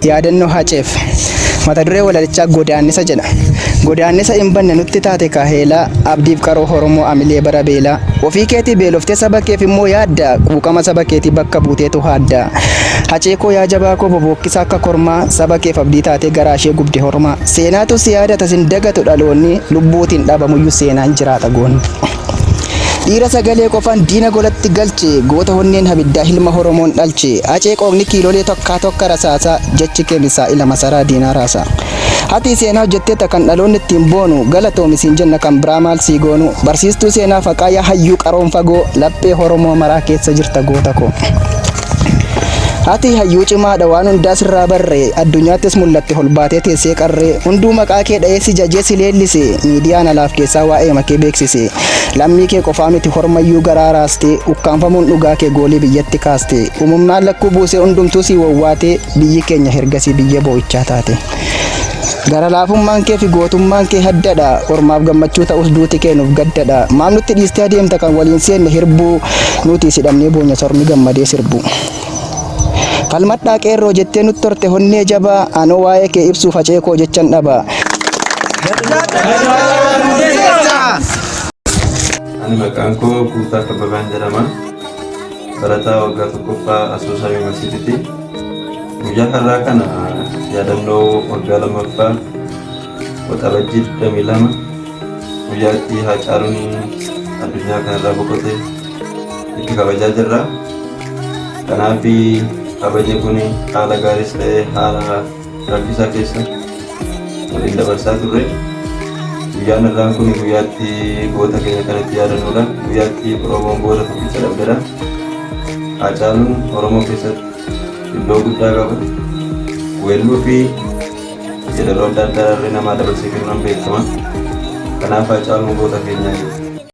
yaadannoo Haceef mata duree walaalichaa godaannisa jedha. Godaannisa hin banne nutti taate Kaaheelaa abdiif qaroo Oromoo amilee bara beelaa. Ofii keetii beeloftee saba keef immoo yaadda quuqama saba keetii bakka buuteetu haadda. Hacee koo yaa jabaa koo bobokkisa akka kormaa saba keef abdii taatee garaa ishee gubde hormaa. Seenaatu si yaadata sin dagatu dhaloonni lubbuutiin dhabamuyyuu seenaan jiraata goonni. Dhiira sagalee qofaan diina golatti galche goota honneen habiddaa hilma Oromoon dhalche. Hacee qooqni kiilolee tokka rasaasa jechi keemisaa ila masaraa diinaa raasa. Hati seenaa hojjetteeta kan dhaloonni ittiin boonu galatoomisiin jenna kan biraa maal sii goonu. Barsiistuu seenaa faqaayaa hayyuu qaroon fagoo laphee Oromoo maraa keessa jirta goota koo. Hati hayyuu cimaadha waan hundaa sirraa barree addunyaattis mul'atte holbaatee teessee qarree hunduu maqaa kee dha'ee si jajee si leellise miidiyaan alaaf keessaa waa'ee makee beeksise lammii kee qofaa miti hormayyuu garaa raaste ukkaanfamuun dhugaa kee goolii biyyatti kaaste uumamnaan lakkuu buusee hundumtuu si wawwaatee biyyi keenya hergasii biyya boo'ichaa taate. Gara laafummaan kee fi gootummaan kee haddadha ormaaf gammachuu ta'us duuti kee nuuf gaddadha maal nutti dhiistee adeemta kan waliin seenne hirbuu nuti sidhamnee boonya sormi gammadee sirbu. Falmadhaa qeerroo jettee nutti torte honnee jabaa anoo waa'ee kee ibsuuf hacee koo jechan dhaba. Ani maqaan koo Guutaa Kabbabaan jedhama. Barataa waggaa tokkoffaa Asoosaa Yuunivarsiitiiti. Guyyaa har'aa kana yaadannoo waggaa lammaffaa waxabajjii 22 guyyaatti Haacaaluun addunyaa kanarraa boqote itti kabajaa jirra. Kanaaf kabajni kun haala gaariis ta'ee haala rakkisaa keessa waliin dabarsaa turre. Guyyaan irraan kun guyyaatti goota keenya kanatti yaadannuudha. Guyyaatti Oromoon goota tokkicha dhabdedha. Haacaaluun Oromoo keessatti iddoo guddaa qaba. Weelluu fi yeedaloo adda addaa namaa dabarsee kennuun beekama. Kanaaf Haacaaluun goota keenya